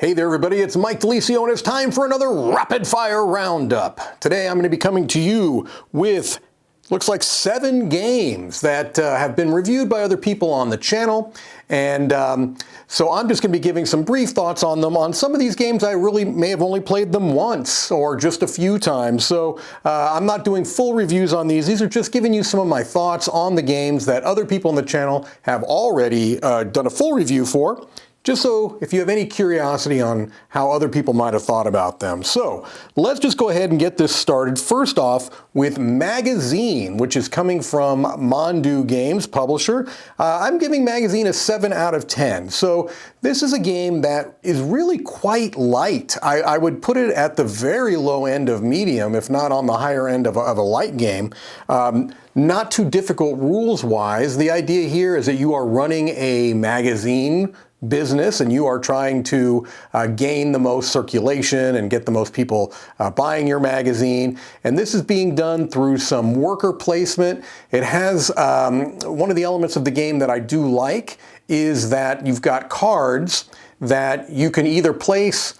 Hey there everybody, it's Mike DiLisio and it's time for another rapid fire roundup. Today I'm going to be coming to you with, looks like 7 games that have been reviewed by other people on the channel. And so I'm just going to be giving some brief thoughts on them. On some of these games I really may have only played them once or just a few times. So I'm not doing full reviews on these. These are just giving you some of my thoughts on the games that other people on the channel have already done a full review for. Just so if you have any curiosity on how other people might have thought about them. So let's just go ahead and get this started. First off with Magazine, which is coming from Mondu Games, publisher. I'm giving Magazine a 7 out of 10. So this is a game that is really quite light. I would put it at the very low end of medium, if not on the higher end of a light game. Not too difficult rules-wise. The idea here is that you are running a magazine business and you are trying to gain the most circulation and get the most people buying your magazine. And this is being done through some worker placement. It has one of the elements of the game that I do like is that you've got cards that you can either place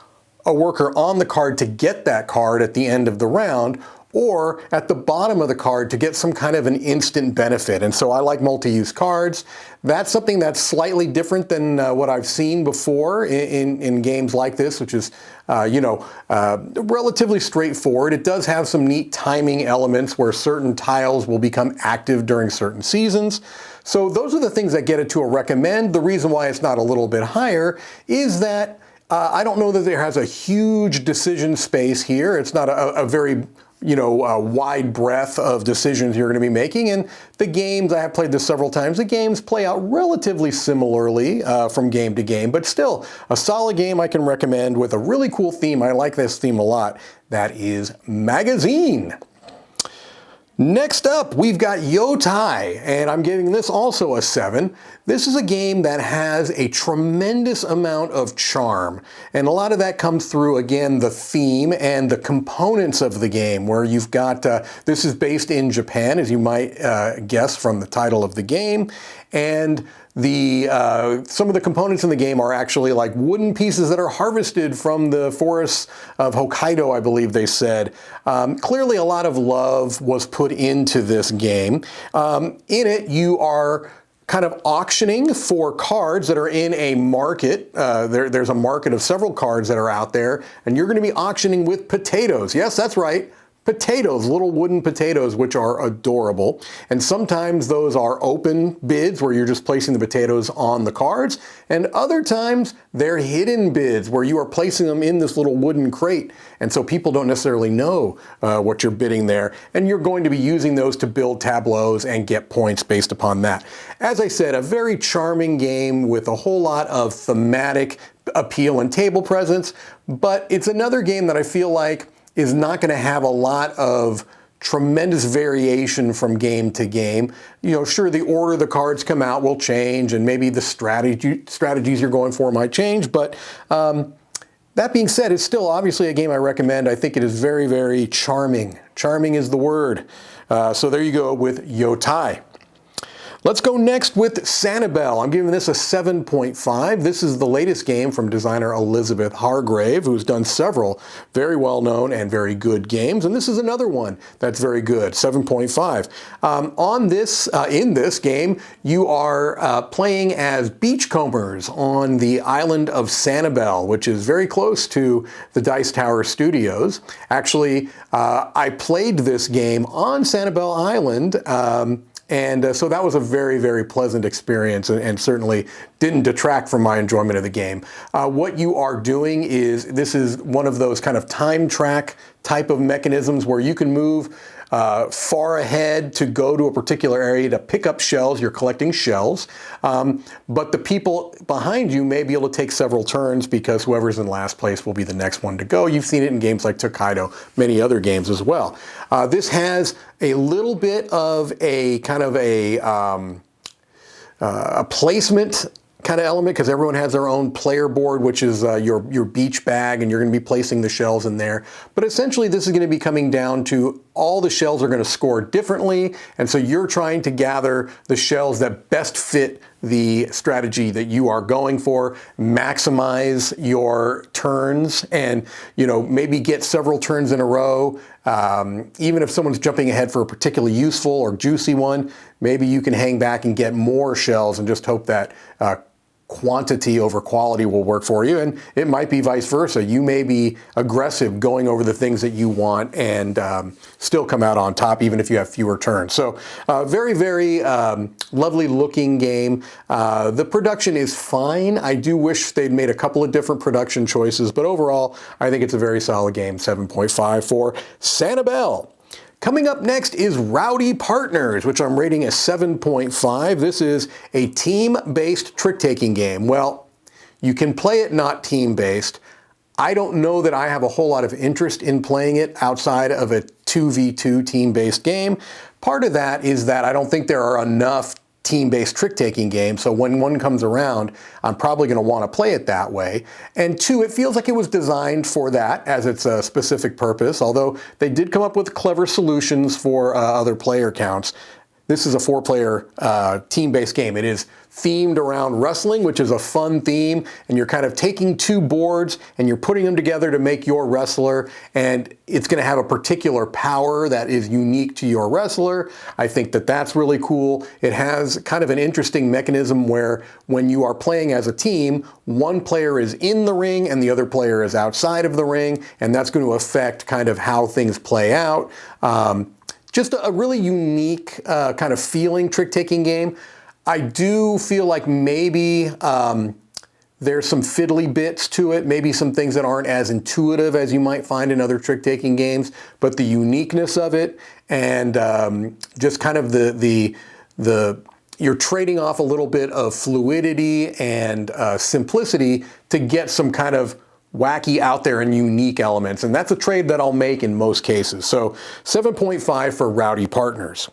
a worker on the card to get that card at the end of the round, or at the bottom of the card to get some kind of an instant benefit. And so I like multi-use cards. That's something that's slightly different than what I've seen before in games like this, which is, relatively straightforward. It does have some neat timing elements where certain tiles will become active during certain seasons. So those are the things that get it to a recommend. The reason why it's not a little bit higher is that I don't know that there has a huge decision space here. It's not a very wide breadth of decisions you're going to be making. And the games, I have played this several times, the games play out relatively similarly from game to game, but still a solid game I can recommend with a really cool theme. I like this theme a lot. That is Magazine. Next up, we've got Yotei, and I'm giving this also a 7. This is a game that has a tremendous amount of charm, and a lot of that comes through, again, the theme and the components of the game, where you've got, this is based in Japan, as you might guess from the title of the game, and some of the components in the game are actually like wooden pieces that are harvested from the forests of Hokkaido, I believe they said. Clearly a lot of love was put into this game. In it, you are kind of auctioning for cards that are in a market. There's a market of several cards that are out there, and you're going to be auctioning with potatoes. Yes, that's right. Potatoes, little wooden potatoes, which are adorable. And sometimes those are open bids where you're just placing the potatoes on the cards. And other times they're hidden bids where you are placing them in this little wooden crate. And so people don't necessarily know what you're bidding there. And you're going to be using those to build tableaus and get points based upon that. As I said, a very charming game with a whole lot of thematic appeal and table presence. But it's another game that I feel like is not going to have a lot of tremendous variation from game to game. Sure, the order the cards come out will change, and maybe the strategies you're going for might change, but that being said, it's still obviously a game I recommend. I think it is very, very charming. Charming is the word. So there you go with Yotei. Let's go next with Sanibel. I'm giving this a 7.5. This is the latest game from designer Elizabeth Hargrave, who's done several very well-known and very good games, and this is another one that's very good, 7.5. In this game, you are playing as beachcombers on the island of Sanibel, which is very close to the Dice Tower Studios. Actually, I played this game on Sanibel Island, and so that was a very, very pleasant experience and certainly didn't detract from my enjoyment of the game. What you are doing is, this is one of those kind of time track type of mechanisms where you can move far ahead to go to a particular area to pick up shells. You're collecting shells, but the people behind you may be able to take several turns because whoever's in last place will be the next one to go. You've seen it in games like Hokkaido, many other games as well. This has a little bit of a kind of a placement kind of element because everyone has their own player board, which is your beach bag, and you're going to be placing the shells in there. But essentially, this is going to be coming down to all the shells are going to score differently, and so you're trying to gather the shells that best fit the strategy that you are going for, maximize your turns, and maybe get several turns in a row. Even if someone's jumping ahead for a particularly useful or juicy one, maybe you can hang back and get more shells and just hope that quantity over quality will work for you. And it might be vice versa. You may be aggressive going over the things that you want and still come out on top, even if you have fewer turns. So very, very lovely looking game. The production is fine. I do wish they'd made a couple of different production choices, but overall, I think it's a very solid game. 7.5 for Sanibel. Coming up next is Rowdy Partners, which I'm rating a 7.5. This is a team-based trick-taking game. Well, you can play it not team-based. I don't know that I have a whole lot of interest in playing it outside of a 2v2 team-based game. Part of that is that I don't think there are enough team-based trick-taking games, so when one comes around, I'm probably going to want to play it that way. And two, it feels like it was designed for that as its specific purpose, although they did come up with clever solutions for other player counts. This is a 4-player team-based game. It is themed around wrestling, which is a fun theme, and you're kind of taking 2 boards and you're putting them together to make your wrestler, and it's going to have a particular power that is unique to your wrestler. I think that that's really cool. It has kind of an interesting mechanism where when you are playing as a team, one player is in the ring and the other player is outside of the ring, and that's going to affect kind of how things play out. Just a really unique kind of feeling trick-taking game. I do feel like maybe there's some fiddly bits to it, maybe some things that aren't as intuitive as you might find in other trick-taking games, but the uniqueness of it and just kind of you're trading off a little bit of fluidity and simplicity to get some kind of wacky, out there, and unique elements. And that's a trade that I'll make in most cases. So 7.5 for Rowdy Partners.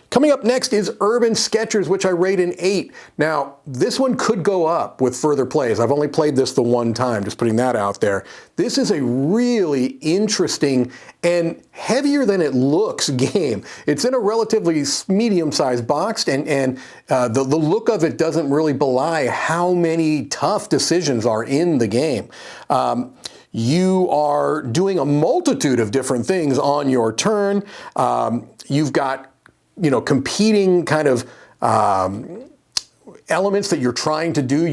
Coming up next is Urban Sketchers, which I rate an 8. Now, this one could go up with further plays. I've only played this the one time, just putting that out there. This is a really interesting and heavier than it looks game. It's in a relatively medium-sized box, and the look of it doesn't really belie how many tough decisions are in the game. You are doing a multitude of different things on your turn. You've got competing kind of elements that you're trying to do.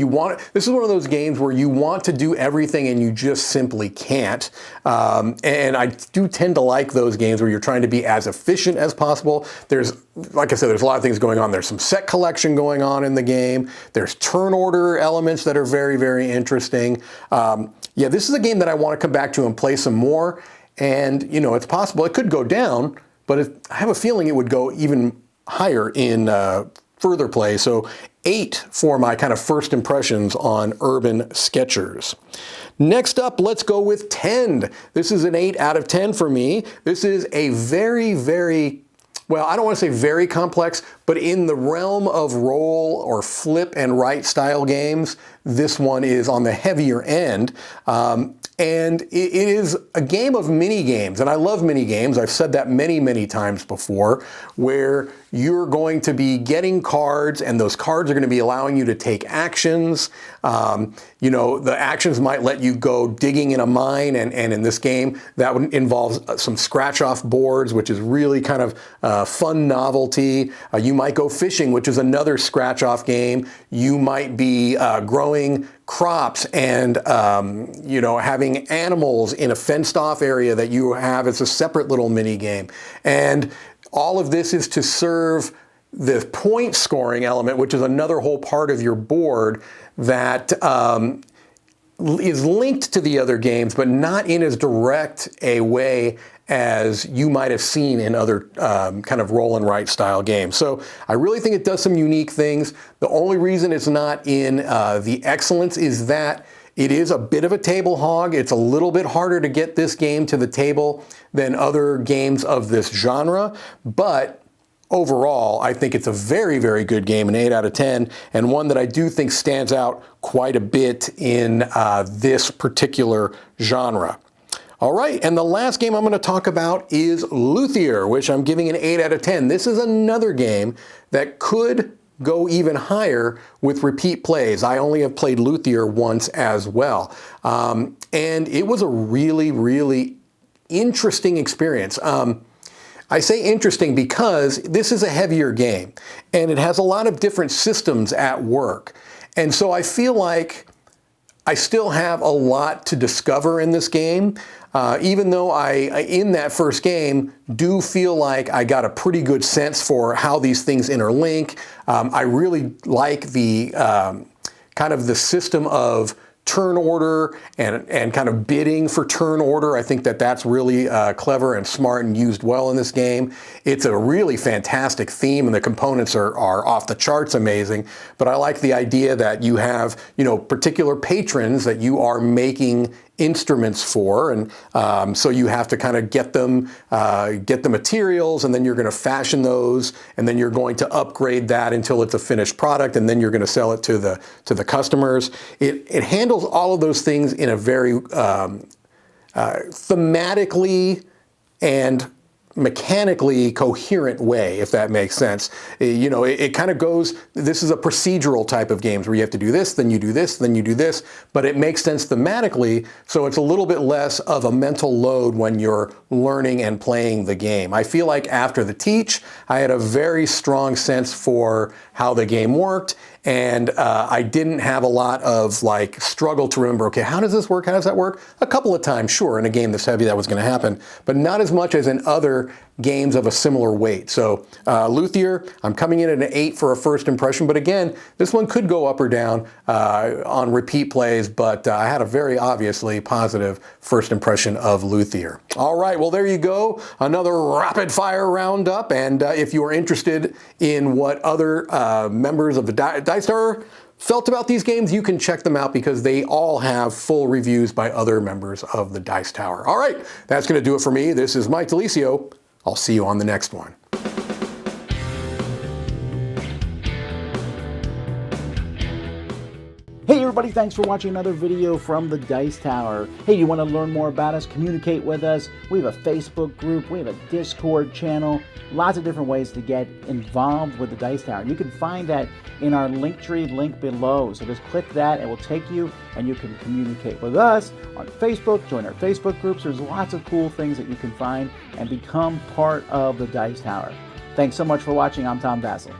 This is one of those games where you want to do everything and you just simply can't. And I do tend to like those games where you're trying to be as efficient as possible. Like I said, there's a lot of things going on. There's some set collection going on in the game. There's turn order elements that are very, very interesting. Yeah, this is a game that I want to come back to and play some more. And, it's possible it could go down, but I have a feeling it would go even higher in further play. So 8 for my kind of first impressions on Urban Sketchers. Next up, let's go with Tend. This is an 8 out of 10 for me. This is a very, very, well, I don't want to say very complex, but in the realm of roll or flip and write style games, this one is on the heavier end. And it is a game of mini games, and I love mini games. I've said that many, many times before, where you're going to be getting cards, and those cards are going to be allowing you to take actions. The actions might let you go digging in a mine, and in this game, that would involve some scratch-off boards, which is really kind of fun novelty. You might go fishing, which is another scratch-off game. You might be growing crops and having animals in a fenced-off area that you have as a separate little mini game. And all of this is to serve the point scoring element, which is another whole part of your board that is linked to the other games, but not in as direct a way as you might have seen in other kind of roll and write style games. So I really think it does some unique things. The only reason it's not in the excellence is that it is a bit of a table hog. It's a little bit harder to get this game to the table than other games of this genre, but overall, I think it's a very, very good game, an 8 out of 10, and one that I do think stands out quite a bit in this particular genre. All right, and the last game I'm going to talk about is Luthier, which I'm giving an 8 out of 10. This is another game that could go even higher with repeat plays. I only have played Luthier once as well. And it was a really, really interesting experience. I say interesting because this is a heavier game and it has a lot of different systems at work. And so I feel like I still have a lot to discover in this game, even though in that first game, do feel like I got a pretty good sense for how these things interlink. I really like the kind of the system of turn order and kind of bidding for turn order. I think that that's really clever and smart and used well in this game. It's a really fantastic theme and the components are off the charts amazing. But I like the idea that you have, particular patrons that you are making instruments for, and so you have to kind of get the materials, and then you're going to fashion those, and then you're going to upgrade that until it's a finished product, and then you're going to sell it to the customers. It handles all of those things in a very thematically and mechanically coherent way, if that makes sense. It kind of goes, this is a procedural type of games where you have to do this, then you do this, then you do this, but it makes sense thematically, so it's a little bit less of a mental load when you're learning and playing the game. I feel like after the teach, I had a very strong sense for how the game worked, and I didn't have a lot of struggle to remember, okay, how does this work? How does that work? A couple of times, sure, in a game this heavy that was going to happen, but not as much as in other games of a similar weight. So Luthier, I'm coming in at an 8 for a first impression, but again, this one could go up or down on repeat plays, but I had a very obviously positive first impression of Luthier. All right, well there you go, another rapid fire roundup, and if you are interested in what other members of the Dice Tower felt about these games, you can check them out because they all have full reviews by other members of the Dice Tower. All right, that's going to do it for me. This is Mike DiLisio. I'll see you on the next one. Hey everybody, thanks for watching another video from the Dice Tower. Hey, you want to learn more about us, communicate with us? We have a Facebook group, we have a Discord channel, lots of different ways to get involved with the Dice Tower. You can find that in our Linktree link below. So just click that, it will take you and you can communicate with us on Facebook, join our Facebook groups. There's lots of cool things that you can find and become part of the Dice Tower. Thanks so much for watching. I'm Tom Vasel.